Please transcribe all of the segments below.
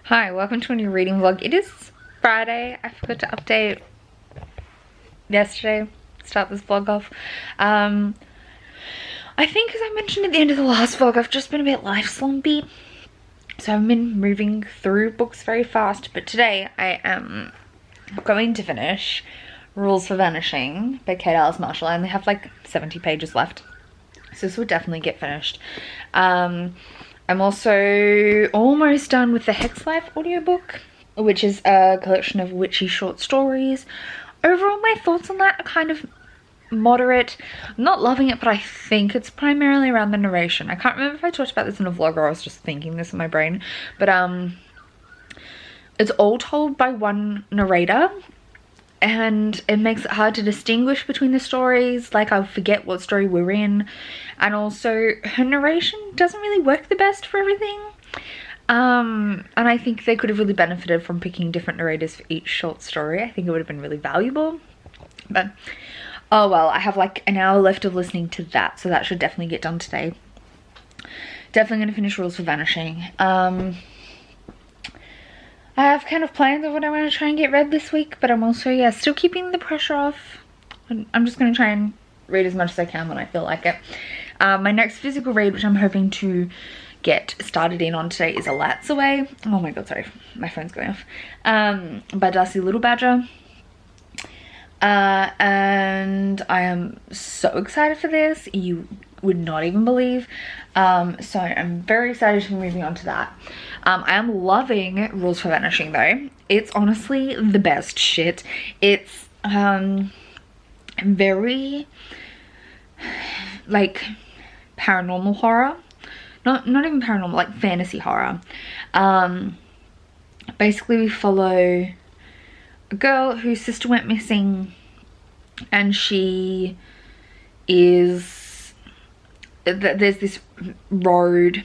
Hi, welcome to a new reading vlog. It is Friday. I forgot to update yesterday, start this vlog off. I think as I mentioned at the end of the last vlog, I've just been a bit life slumpy. So I've been moving through books very fast, but today I am going to finish Rules for Vanishing by Kate Alice Marshall. I only have like 70 pages left, so this will definitely get finished. I'm also almost done with the Hex Life audiobook, which is a collection of witchy short stories. Overall, my thoughts on that are kind of moderate. I'm not loving it, but I think it's primarily around the narration. I can't remember if I talked about this in a vlog or I was just thinking this in my brain, but it's all told by one narrator, and it makes it hard to distinguish between the stories. Like, I'll forget what story we're in, and also her narration doesn't really work the best for everything. And I think they could have really benefited from picking different narrators for each short story. I think it would have been really valuable, but oh well. I have like an hour left of listening to that, so that should definitely get done today. Definitely going to finish Rules for Vanishing. I have kind of plans of what I want to try and get read this week, but I'm also, yeah, still keeping the pressure off. I'm just going to try and read as much as I can when I feel like it. My next physical read, which I'm hoping to get started in on today, is A Lat's Away. Oh my god, sorry, my phone's going off. By Darcy Little Badger. And I am so excited for this. You would not even believe. So I'm very excited to be moving on to that. I am loving Rules for Vanishing though. It's honestly the best shit. It's very like paranormal horror. Not even paranormal, like fantasy horror. Basically we follow a girl whose sister went missing, and she is, there's this road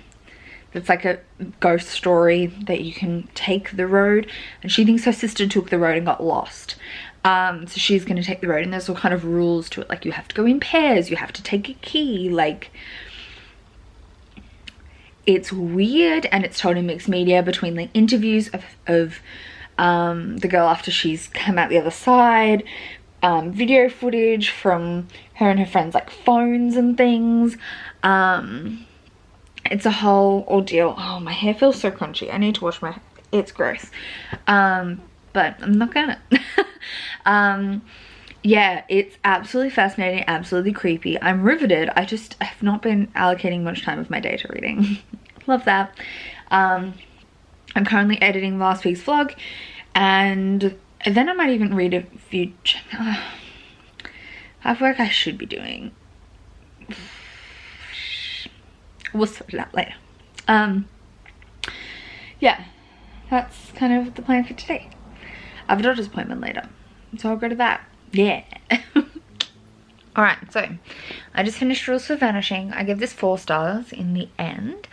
that's like a ghost story that you can take the road, and she thinks her sister took the road and got lost. So she's going to take the road, and there's all kind of rules to it, like you have to go in pairs, you have to take a key, like it's weird. And it's told in mixed media between the interviews of the girl after she's come out the other side, video footage from her and her friends, like phones and things. It's a whole ordeal. Oh, my hair feels so crunchy. I need to wash my hair. It's gross. But I'm not gonna. Yeah, it's absolutely fascinating, absolutely creepy. I'm riveted. I have not been allocating much time of my day to reading. Love that. I'm currently editing last week's vlog, and then I might even read a few. I have work I should be doing. We'll sort it out later. Yeah, that's kind of the plan for today. I have a doctor's appointment later, so I'll go to that. Yeah. Alright, so I just finished Rules for Vanishing. I gave this 4 stars in the end.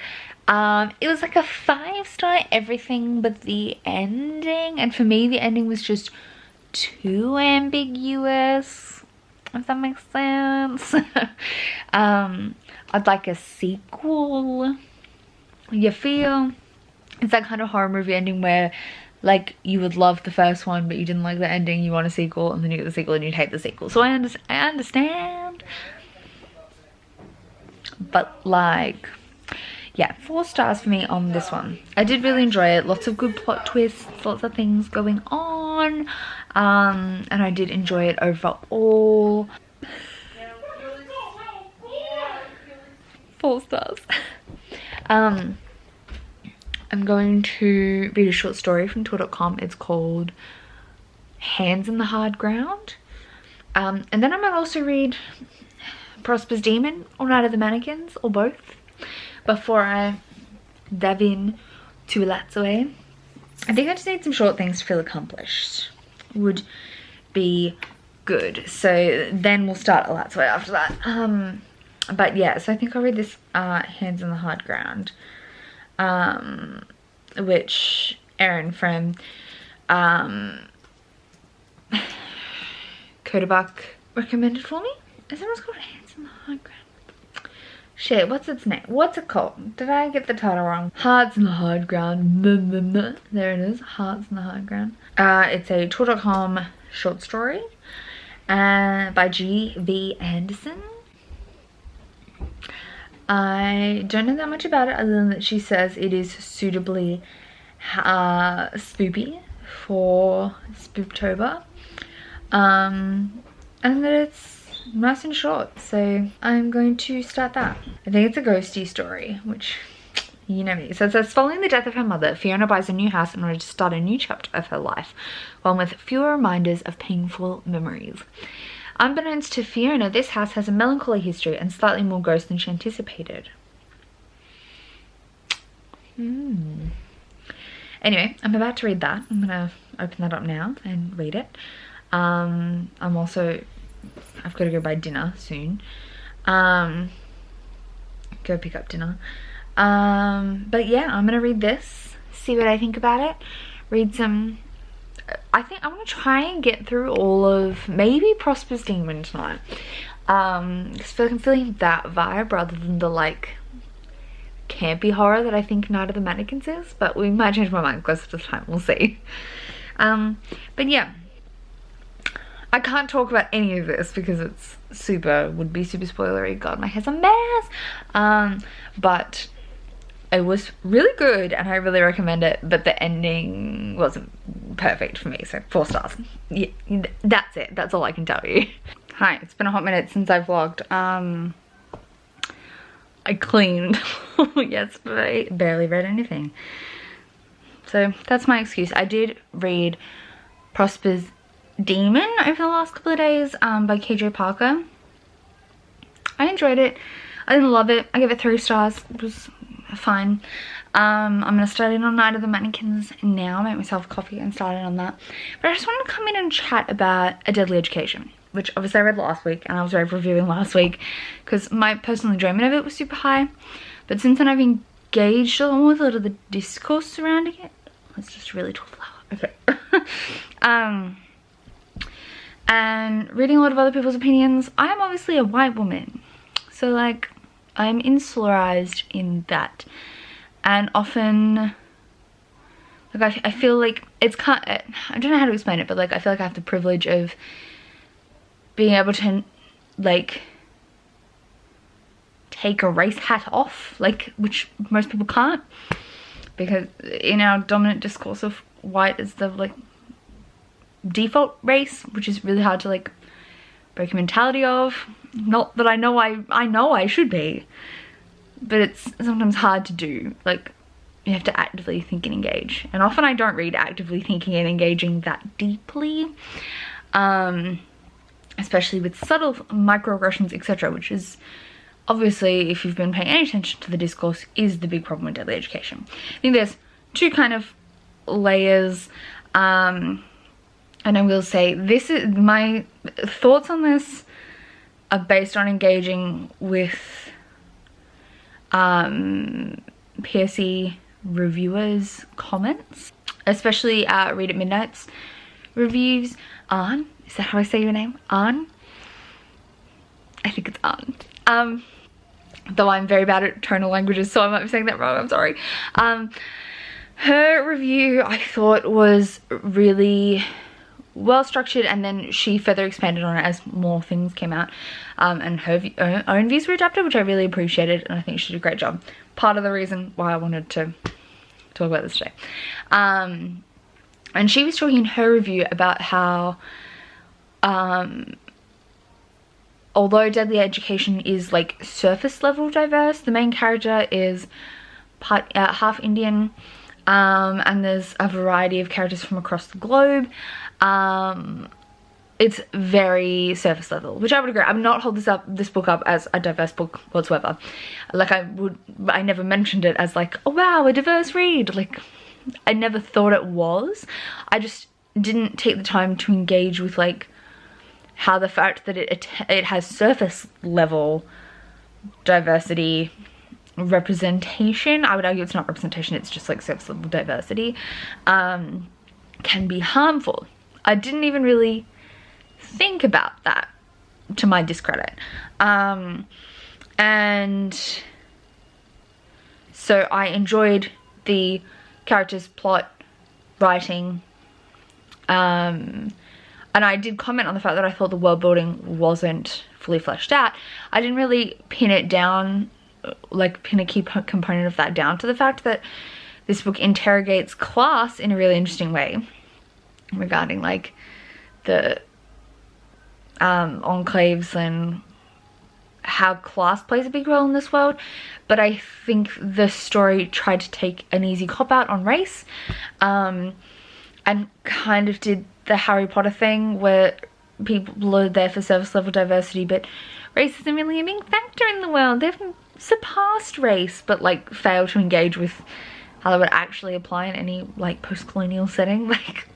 It was like a 5-star everything but the ending, and for me the ending was just too ambiguous, if that makes sense. I'd like a sequel. You feel it's that kind of horror movie ending where like you would love the first one but you didn't like the ending, you want a sequel, and then you get the sequel and you'd hate the sequel. So I understand, but like, yeah, 4 stars for me on this one. I did really enjoy it. Lots of good plot twists, lots of things going on, and I did enjoy it overall. 4 stars. I'm going to read a short story from Tor.com. It's called Hands in the Hard Ground. And then I might also read Prosper's Demon or Night of the Mannequins, or both, before I dive in to A Lat's Away. I think I just need some short things to feel accomplished. Would be good. So then we'll start A Lat's Away after that. But yeah, so I think I'll read this Hands in the Hard Ground, which Erin from Codabuck recommended for me. Is that what's called? Hands in the Hard Ground? Shit, what's its name? What's it called? Did I get the title wrong? Hearts in the Hard Ground. There it is. Hearts in the Hard Ground. It's a Tor.com short story by G.V. Anderson. I don't know that much about it other than that she says it is suitably spoopy for Spooktober. And that it's nice and short, so I'm going to start that. I think it's a ghosty story, which, you know me. So it says, following the death of her mother, Fiona buys a new house in order to start a new chapter of her life, one with fewer reminders of painful memories. Unbeknownst to Fiona, this house has a melancholy history and slightly more ghosts than she anticipated. Anyway, I'm about to read that. I'm gonna open that up now and read it. I've got to go buy dinner soon. Go pick up dinner. But yeah, I'm gonna read this, see what I think about it, read some. I think I want to try and get through all of maybe Prosper's Demon tonight. Because I'm feeling that vibe rather than the like campy horror that I think Night of the Mannequins is, but we might change my mind closer to the time, we'll see. But yeah, I can't talk about any of this because it's would be super spoilery. God, my hair's a mess. But it was really good and I really recommend it, but the ending wasn't perfect for me, so 4 stars. Yeah, that's it. That's all I can tell you. Hi, it's been a hot minute since I vlogged. I cleaned yesterday, barely read anything. So that's my excuse. I did read Prosper's Demon over the last couple of days by KJ Parker. I enjoyed it. I didn't love it. I gave it 3 stars. It was fine. I'm gonna start in on Night of the Mannequins now. Make myself a coffee and start in on that. But I just wanted to come in and chat about A Deadly Education, which obviously I read last week and I was reviewing last week because my personal enjoyment of it was super high. But since then I've engaged a lot with a lot of the discourse surrounding it. It's just a really tall flower. Okay. And reading a lot of other people's opinions. I am obviously a white woman, so like I'm insularized in that, and often like I feel like it's I don't know how to explain it, but like I feel like I have the privilege of being able to like take a race hat off, like, which most people can't, because in our dominant discourse of white is the like default race, which is really hard to like break a mentality of. Not that I know I should be, but it's sometimes hard to do. Like, you have to actively think and engage, and often I don't read actively thinking and engaging that deeply, especially with subtle microaggressions, etc., which is obviously, if you've been paying any attention to the discourse, is the big problem with Deadly Education. I think there's 2 kind of layers, and I will say, this is my thoughts on this are based on engaging with PSE reviewers' comments, especially Read at Midnight's reviews. An, is that how I say your name? An? I think it's An. Though I'm very bad at tonal languages, so I might be saying that wrong, I'm sorry. Her review I thought was really well structured, and then she further expanded on it as more things came out, and her own views were adapted, which I really appreciated, and I think she did a great job. Part of the reason why I wanted to talk about this today. And she was talking in her review about how although Deadly Education is like surface level diverse, the main character is half Indian, and there's a variety of characters from across the globe. It's very surface level, which I would agree. I would not hold this book up as a diverse book whatsoever. Like, I never mentioned it as like, oh wow, a diverse read. Like, I never thought it was. I just didn't take the time to engage with like how the fact that it has surface level diversity representation, I would argue it's not representation, it's just like surface level diversity, can be harmful. I didn't even really think about that, to my discredit. And so I enjoyed the characters, plot, writing, and I did comment on the fact that I thought the world building wasn't fully fleshed out. I didn't really pin it down, like pin a key component of that down to the fact that this book interrogates class in a really interesting way regarding like the enclaves and how class plays a big role in this world. But I think the story tried to take an easy cop-out on race, and kind of did the Harry Potter thing where people are there for surface level diversity, but race isn't really a big factor in the world. They've surpassed race, but like fail to engage with how that would actually apply in any like post-colonial setting. Like,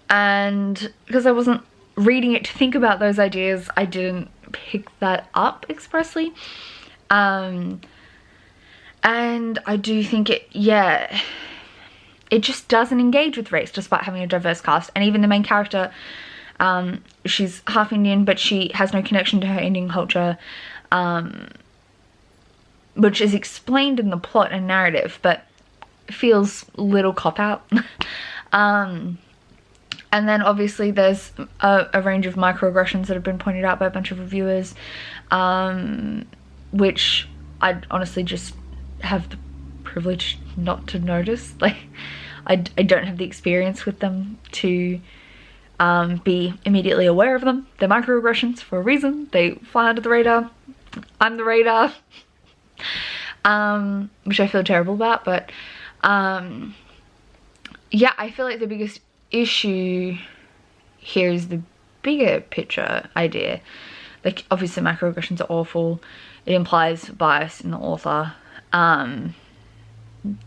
and because I wasn't reading it to think about those ideas, I didn't pick that up expressly. And I do think it just doesn't engage with race despite having a diverse cast. And even the main character, she's half Indian, but she has no connection to her Indian culture, which is explained in the plot and narrative, but feels little cop-out. And then obviously there's a range of microaggressions that have been pointed out by a bunch of reviewers, which I honestly just have the privilege not to notice. Like, I don't have the experience with them to be immediately aware of them. They're microaggressions for a reason. They fly under the radar. I'm the radar. Which I feel terrible about, but yeah, I feel like the biggest issue here is the bigger picture idea. Like, obviously microaggressions are awful. It implies bias in the author,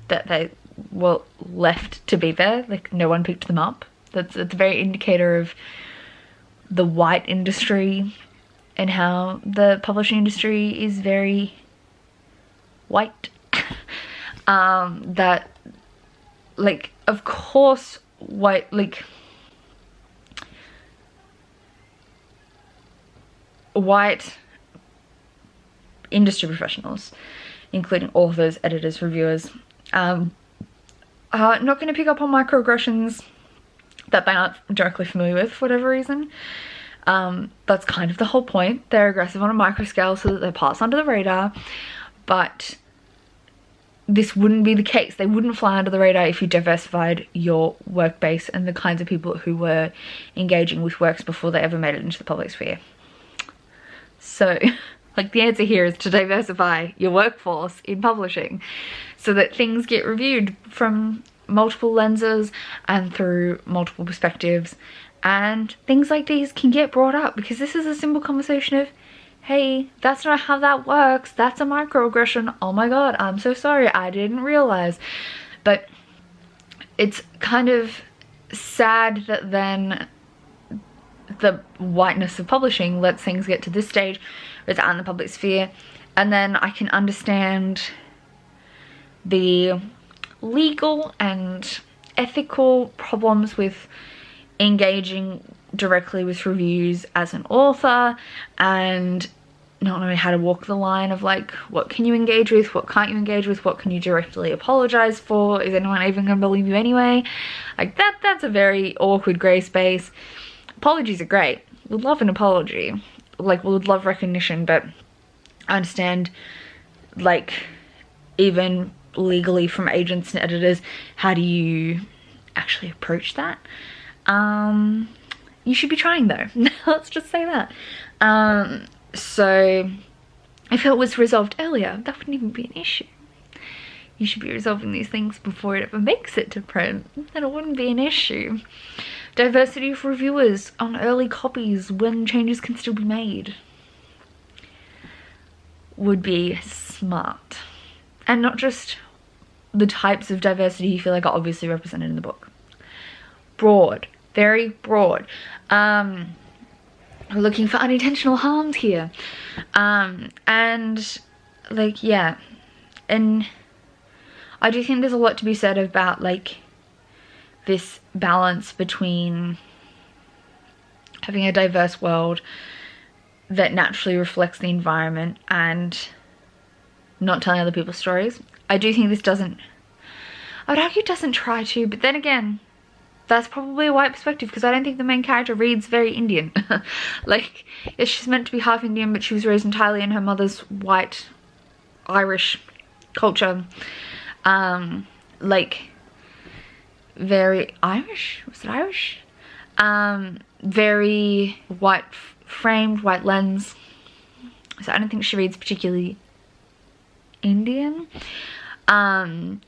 that they were left to be there, like no one picked them up. It's a very indicator of the white industry and how the publishing industry is very white. That, like, of course white industry professionals, including authors, editors, reviewers, are not going to pick up on microaggressions that they aren't directly familiar with for whatever reason. That's kind of the whole point. They're aggressive on a micro scale so that they pass under the radar, but this wouldn't be the case. They wouldn't fly under the radar if you diversified your work base and the kinds of people who were engaging with works before they ever made it into the public sphere. So, like, the answer here is to diversify your workforce in publishing so that things get reviewed from multiple lenses and through multiple perspectives, and things like these can get brought up, because this is a simple conversation of, hey, that's not how that works, that's a microaggression, oh my god, I'm so sorry, I didn't realize. But it's kind of sad that then the whiteness of publishing lets things get to this stage where it's out in the public sphere, and then I can understand the legal and ethical problems with engaging directly with reviews as an author and not knowing how to walk the line of, like, what can you engage with, what can't you engage with, what can you directly apologize for, is anyone even gonna believe you anyway? Like, that's a very awkward grey space. Apologies are great, we'd love an apology, like, we would love recognition, but I understand, like, even legally from agents and editors, how do you actually approach that? You should be trying though. Let's just say that. So if it was resolved earlier, that wouldn't even be an issue. You should be resolving these things before it ever makes it to print, then it wouldn't be an issue. Diversity of reviewers on early copies when changes can still be made would be smart. And not just the types of diversity you feel like are obviously represented in the book. Broad, very broad. We're looking for unintentional harms here. And like, yeah. And I do think there's a lot to be said about, like, this balance between having a diverse world that naturally reflects the environment and not telling other people's stories. I do think this doesn't, I would argue it doesn't try to, but then again, that's probably a white perspective because I don't think the main character reads very Indian. Like, yeah, she's meant to be half Indian, but she was raised entirely in her mother's white Irish culture. Like, very Irish? Was it Irish? Very white framed, white lens. So I don't think she reads particularly Indian. And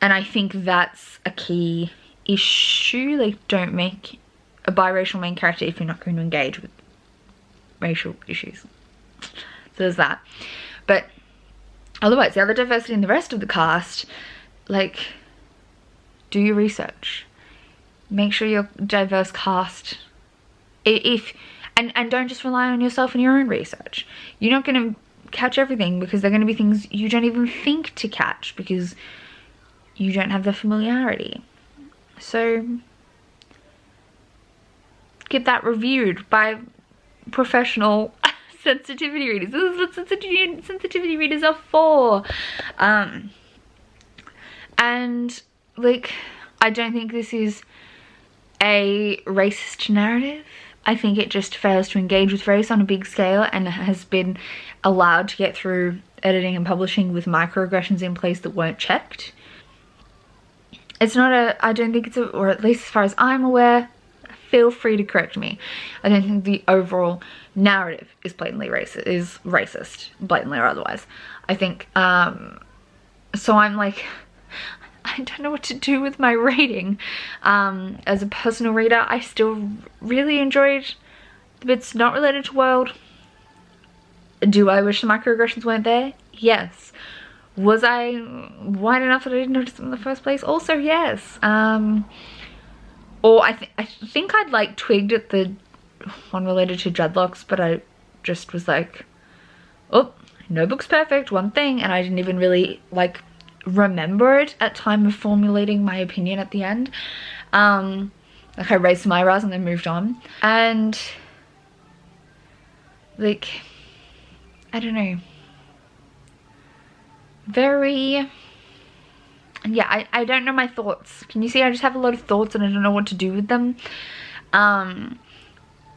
I think that's a key issue. Like, don't make a biracial main character if you're not going to engage with racial issues. So there's that. But otherwise, the other diversity in the rest of the cast, like, do your research. Make sure you're diverse cast. And don't just rely on yourself and your own research. You're not going to catch everything because they're going to be things you don't even think to catch because you don't have the familiarity. So get that reviewed by professional sensitivity readers. This is what sensitivity readers are for. And like, I don't think this is a racist narrative. I think it just fails to engage with race on a big scale and has been allowed to get through editing and publishing with microaggressions in place that weren't checked. It's not a, I don't think it's a, or at least as far as I'm aware, feel free to correct me, I don't think the overall narrative is blatantly racist, blatantly or otherwise. I think, so I'm like, I don't know what to do with my rating. As a personal reader, I still really enjoyed the bits not related to world. Do I wish the microaggressions weren't there? Yes. Was I white enough that I didn't notice them in the first place? Also, yes. Or I think I'd like twigged at the one related to dreadlocks, but I just was like, oh, no book's perfect, one thing, and I didn't even really like remember it at time of formulating my opinion at the end. Like, I raised some eyebrows and then moved on. And like, I don't know, very, yeah, I don't know my thoughts. Can you see I just have a lot of thoughts and I don't know what to do with them?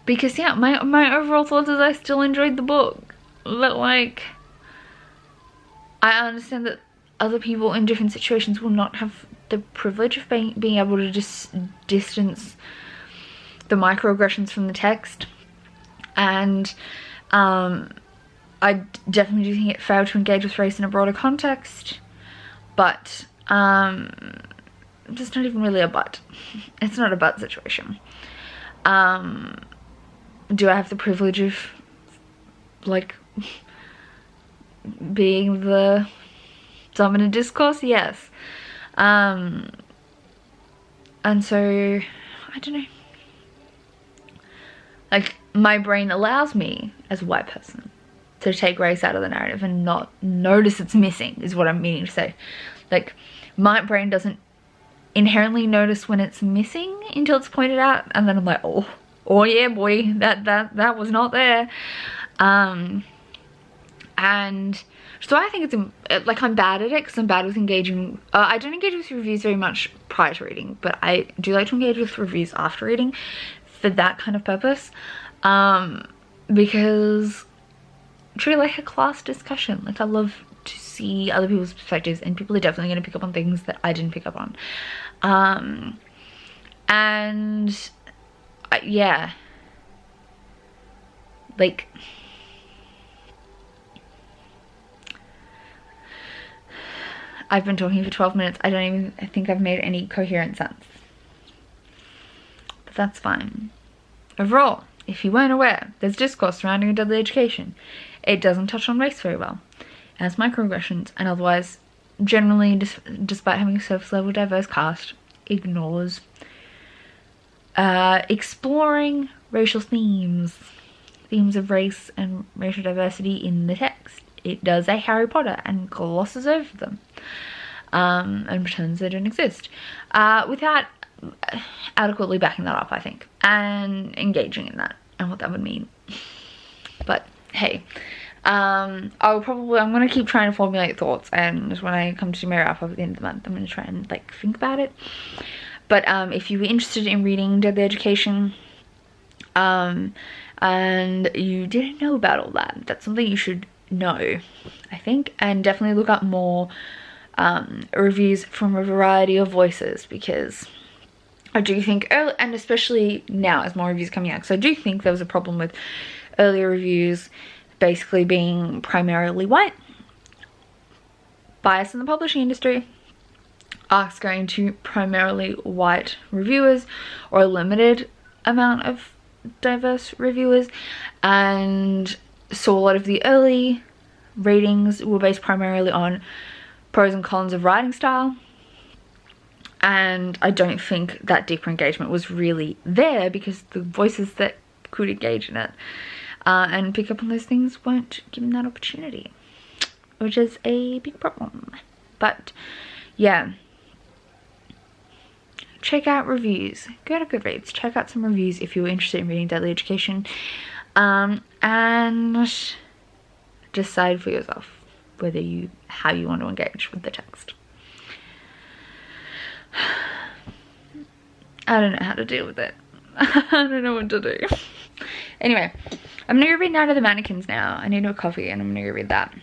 Because yeah, my overall thoughts is I still enjoyed the book, but like, I understand that other people in different situations will not have the privilege of being able to just distance the microaggressions from the text. And I definitely do think it failed to engage with race in a broader context, but it's not even really a but. It's not a but situation. Do I have the privilege of like being the dominant discourse? Yes. And so I don't know, like, my brain allows me as a white person to take race out of the narrative and not notice it's missing, is what I'm meaning to say. Like, my brain doesn't inherently notice when it's missing until it's pointed out, and then I'm like, oh yeah, boy, that was not there. And so I think it's, like, I'm bad at it because I'm bad with engaging. I don't engage with reviews very much prior to reading, but I do like to engage with reviews after reading for that kind of purpose. Because truly, like a class discussion, like, I love to see other people's perspectives, and people are definitely going to pick up on things that I didn't pick up on. And yeah, like, I've been talking for 12 minutes. I think I've made any coherent sense, but that's fine. Overall, if you weren't aware, there's discourse surrounding a deadly education. It doesn't touch on race very well, as microaggressions, and otherwise, generally, despite having a surface level diverse cast, ignores exploring racial themes of race and racial diversity in the text. It does a Harry Potter and glosses over them, and pretends they don't exist, without adequately backing that up, I think, and engaging in that and what that would mean. But hey, I'm gonna keep trying to formulate thoughts, and when I come to do my wrap up at the end of the month, I'm gonna try and like think about it. But if you were interested in reading Deadly Education, and you didn't know about all that, that's something you should know, I think. And definitely look up more reviews from a variety of voices, because I do think, and especially now as more reviews coming out, because I do think there was a problem with earlier reviews basically being primarily white, bias in the publishing industry, us going to primarily white reviewers or a limited amount of diverse reviewers, and so a lot of the early ratings were based primarily on pros and cons of writing style, and I don't think that deeper engagement was really there, because the voices that could engage in it and pick up on those things weren't given that opportunity, which is a big problem. But yeah, check out reviews, go to Goodreads, check out some reviews if you're interested in reading Deadly Education, and decide for yourself how you want to engage with the text. I don't know how to deal with it. I don't know what to do. Anyway, I'm gonna go read Night of the Mannequins now. I need a coffee and I'm gonna go read that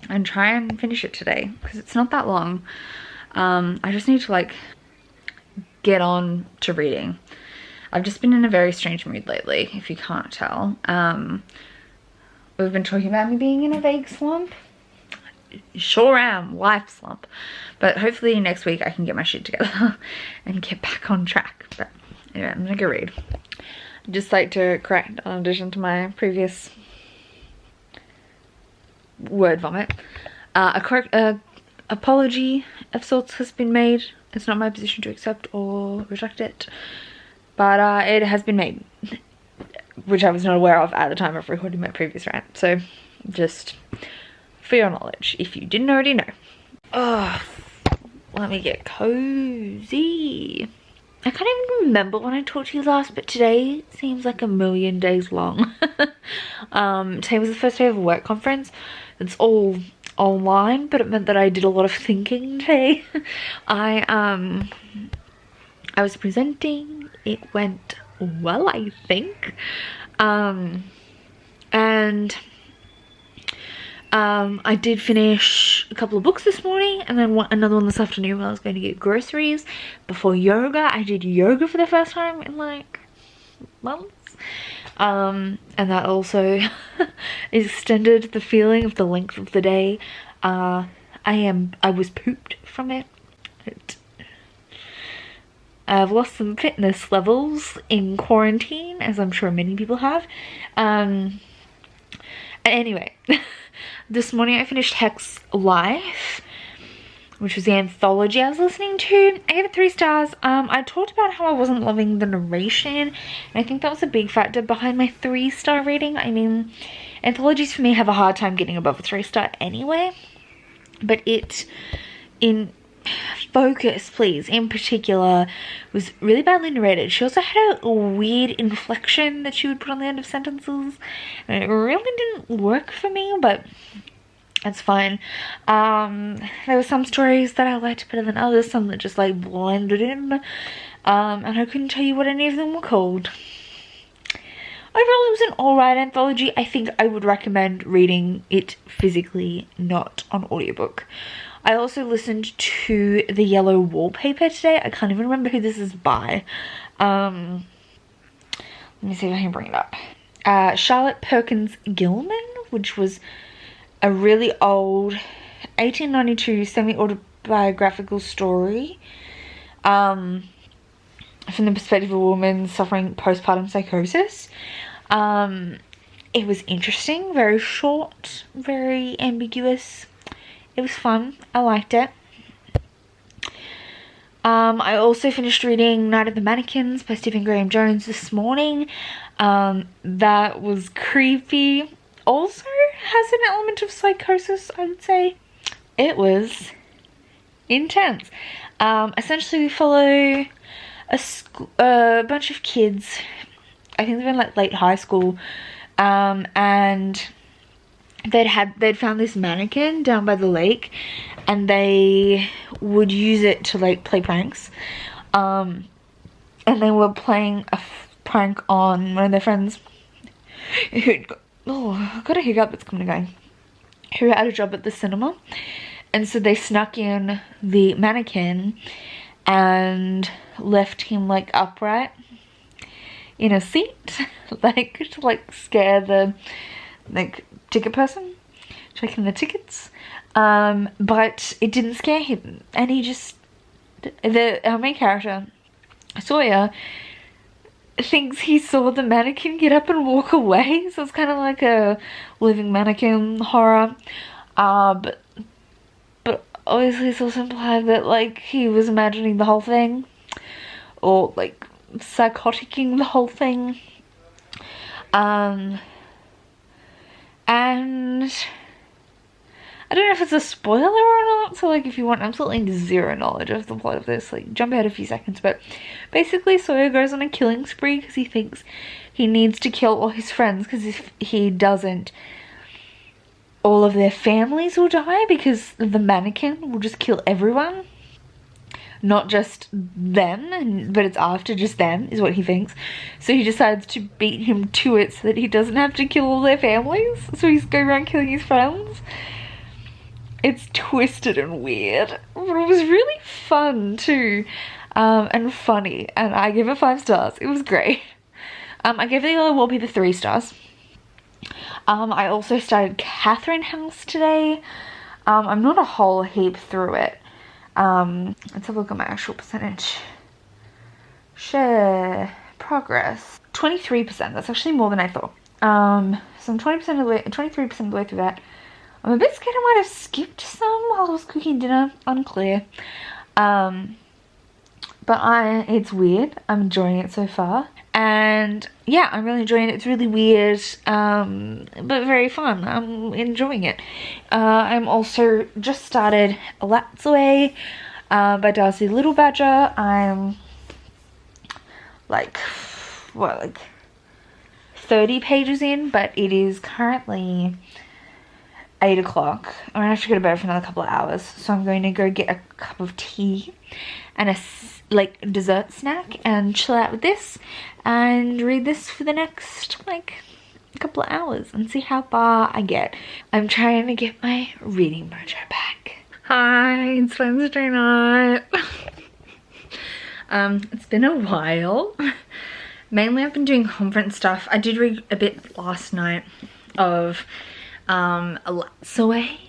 and try and finish it today, because it's not that long. I just need to like get on to reading. I've just been in a very strange mood lately, if you can't tell. We've been talking about me being in a vague slump. Sure am, life slump. But hopefully next week I can get my shit together and get back on track. But anyway, I'm gonna go read. I'd just like to correct, in addition to my previous word vomit, a correct apology of sorts has been made. It's not my position to accept or reject it, but it has been made, which I was not aware of at the time of recording my previous rant. So just for your knowledge, if you didn't already know. Oh, let me get cozy. I can't even remember when I talked to you last, but today seems like a million days long. Today was the first day of a work conference. It's all online, but it meant that I did a lot of thinking today. I was presenting. It went well, I think. I did finish a couple of books this morning, and then another one this afternoon when I was going to get groceries before yoga. I did yoga for the first time in like months. And that also extended the feeling of the length of the day. I was pooped from it. I've lost some fitness levels in quarantine, as I'm sure many people have. Anyway, this morning I finished Hex Life, which was the anthology I was listening to. I gave it 3 stars. I talked about how I wasn't loving the narration, and I think that was a big factor behind my 3-star rating. I mean, anthologies for me have a hard time getting above a 3-star anyway, but it, in Focus, please, in particular, was really badly narrated. She also had a weird inflection that she would put on the end of sentences, and it really didn't work for me, but that's fine. There were some stories that I liked better than others, some that just like blended in, and I couldn't tell you what any of them were called. Overall, it was an alright anthology. I think I would recommend reading it physically, not on audiobook. I also listened to The Yellow Wallpaper today. I can't even remember who this is by. Let me see if I can bring it up. Charlotte Perkins Gilman, which was a really old 1892 semi-autobiographical story from the perspective of a woman suffering postpartum psychosis. It was interesting, very short, very ambiguous. It was fun. I liked it. I also finished reading Night of the Mannequins by Stephen Graham Jones this morning. That was creepy. Also has an element of psychosis, I would say. It was intense. Essentially we follow a bunch of kids. I think they're in like late high school. and they'd found this mannequin down by the lake, and they would use it to like play pranks. And they were playing a prank on one of their friends who'd got, oh, I've got a hiccup that's coming and going, who had a job at the cinema. And so they snuck in the mannequin and left him like upright in a seat, like to like scare the like ticket person checking the tickets. But it didn't scare him, and he just, our main character Sawyer thinks he saw the mannequin get up and walk away, so it's kind of like a living mannequin horror. But obviously it's also implied that like he was imagining the whole thing, or like psychoticing the whole thing. And I don't know if it's a spoiler or not, so like if you want absolutely zero knowledge of the plot of this, like jump ahead a few seconds. But basically Sawyer goes on a killing spree because he thinks he needs to kill all his friends, because if he doesn't, all of their families will die, because the mannequin will just kill everyone. Not just them, but it's after just them, is what he thinks. So he decides to beat him to it so that he doesn't have to kill all their families. So he's going around killing his friends. It's twisted and weird, but it was really fun too, and funny, and I give it 5 stars. It was great. I gave the Yellow Wallpaper 3 stars. I also started Catherine House today. I'm not a whole heap through it. Let's have a look at my actual percentage. Share progress. 23%. That's actually more than I thought. So I'm 23% of the way through that. I'm a bit scared I might have skipped some while I was cooking dinner. Unclear. But it's weird. I'm enjoying it so far. And yeah, I'm really enjoying it. It's really weird, but very fun. I'm enjoying it. I'm also just started A Lat's Away by Darcy Little Badger. I'm like, what, like 30 pages in, but it is currently 8 o'clock. I'm gonna have to go to bed for another couple of hours, so I'm going to go get a cup of tea and a like dessert snack and chill out with this and read this for the next like couple of hours and see how far I get. I'm trying to get my reading mojo back. Hi, it's Wednesday night. It's been a while. Mainly I've been doing conference stuff. I did read a bit last night of A Lat's Away.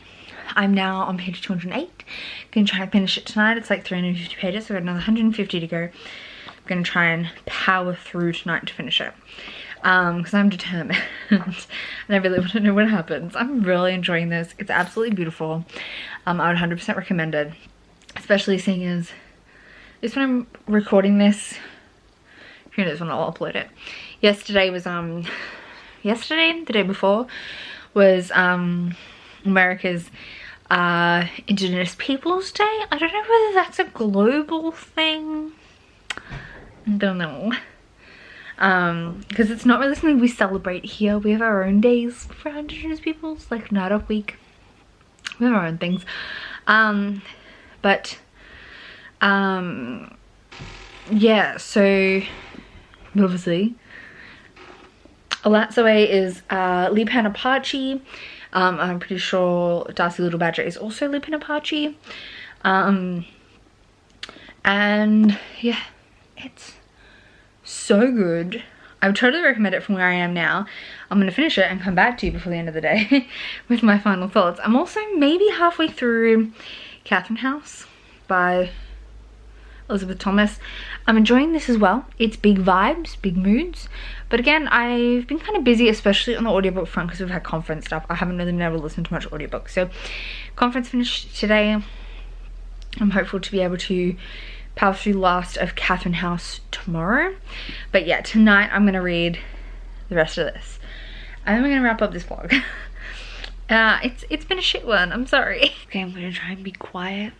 I'm now on page 208. Gonna try and finish it tonight. It's like 350 pages, so I've got another 150 to go. I'm gonna try and power through tonight to finish it. Because I'm determined and I really want to know what happens. I'm really enjoying this. It's absolutely beautiful. I would 100% recommend it. Especially seeing as this when I'm recording this, who knows when I'll upload it. Yesterday was yesterday, the day before, was America's Indigenous Peoples Day. I don't know whether that's a global thing. I don't know. Because it's not really something we celebrate here. We have our own days for Indigenous peoples, like Night Week. We have our own things. Yeah, so obviously A Lat's Away is Lipan Apache. I'm pretty sure Darcy Little Badger is also Lipan Apache. And yeah, it's so good. I would totally recommend it from where I am now. I'm going to finish it and come back to you before the end of the day with my final thoughts. I'm also maybe halfway through Catherine House by Elizabeth Thomas. I'm enjoying this as well. It's big vibes, big moods. But again, I've been kind of busy, especially on the audiobook front because we've had conference stuff. I haven't really been able to listen to much audiobook. So conference finished today. I'm hopeful to be able to power through the last of Catherine House tomorrow. But yeah, tonight I'm going to read the rest of this. And then we're going to wrap up this vlog. It's been a shit one. I'm sorry. Okay, I'm going to try and be quiet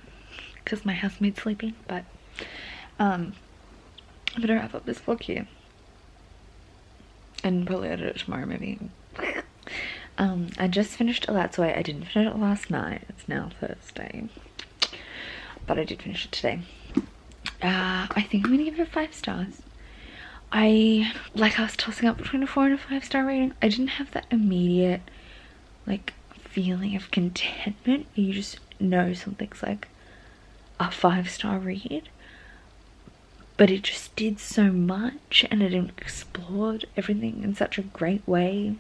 because my housemate's sleeping. But I'm going to wrap up this vlog here. And probably edit it tomorrow maybe. I just finished That's Why. I didn't finish it last night. It's now Thursday, but I did finish it today. I think I'm gonna give it 5 stars. I was tossing up between a 4 and a 5 star rating. I didn't have that immediate like feeling of contentment. You just know something's like a 5-star read, but it just did so much and it explored everything in such a great way.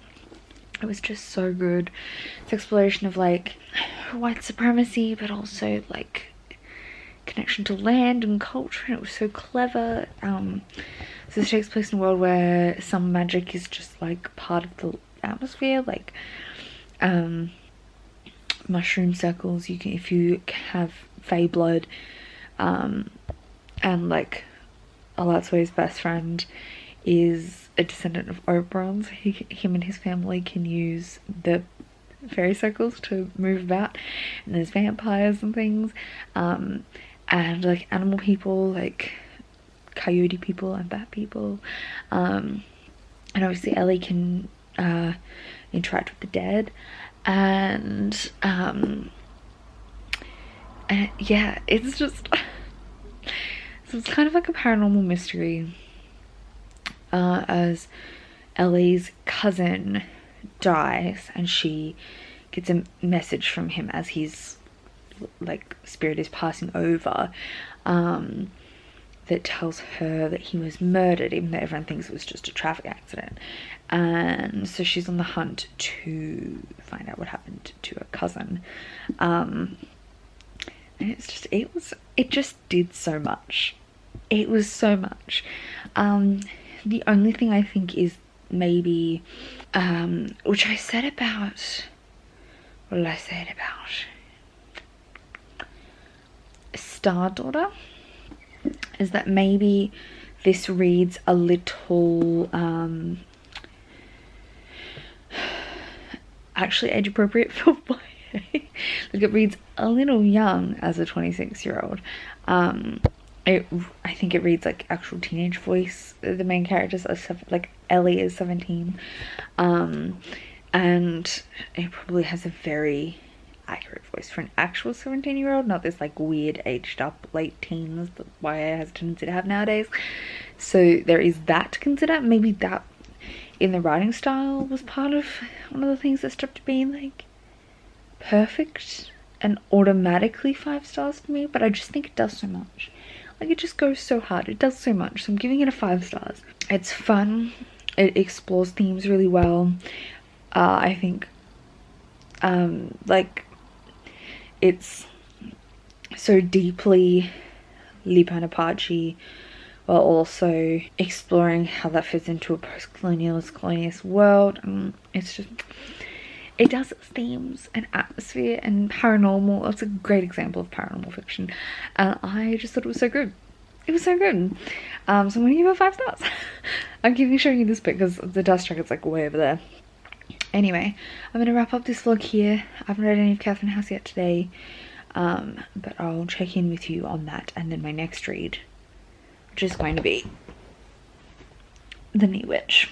It was just so good. It's exploration of like white supremacy, but also like connection to land and culture, and it was so clever. So this takes place in a world where some magic is just like part of the atmosphere, like mushroom circles. You can, if you have Fey blood, and like Alatswe's best friend is a descendant of Oberons. Him and his family can use the fairy circles to move about, and there's vampires and things, and like animal people, like coyote people and bat people, and obviously Ellie can interact with the dead, and yeah, it's just so it's kind of like a paranormal mystery, as Ellie's cousin dies and she gets a message from him as his like spirit is passing over, that tells her that he was murdered, even though everyone thinks it was just a traffic accident. And so she's on the hunt to find out what happened to her cousin. And it's just, it just did so much. It was so much. The only thing I think is maybe, which I said about, what did I say it about? Star Daughter, is that maybe this reads a little, actually age appropriate for YA. Like it reads a little young as a 26-year-old. I think it reads like actual teenage voice. The main characters are like Ellie is 17, and it probably has a very accurate voice for an actual 17-year-old, not this like weird aged up late teens that YA has a tendency to have nowadays. So there is that to consider. Maybe that in the writing style was part of one of the things that stopped being like perfect and automatically 5 stars for me, but I just think it does so much. Like it just goes so hard, it does so much, so I'm giving it a 5 stars. It's fun, it explores themes really well. I think like it's so deeply Lipan Apache, while also exploring how that fits into a post-colonialist world. It's just, it does its themes and atmosphere and paranormal. It's a great example of paranormal fiction, and I just thought it was so good. It was so good. So I'm gonna give it 5 stars. I'm keeping showing you this bit because the dust jacket's like way over there. Anyway, I'm gonna wrap up this vlog here. I haven't read any of Catherine House yet today, but I'll check in with you on that, and then my next read, which is going to be The Neat Witch,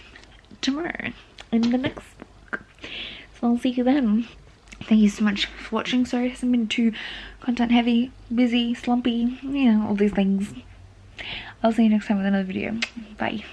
tomorrow in the next vlog. So I'll see you then. Thank you so much for watching. Sorry it hasn't been too content heavy, busy, slumpy, you know, all these things. I'll see you next time with another video. Bye.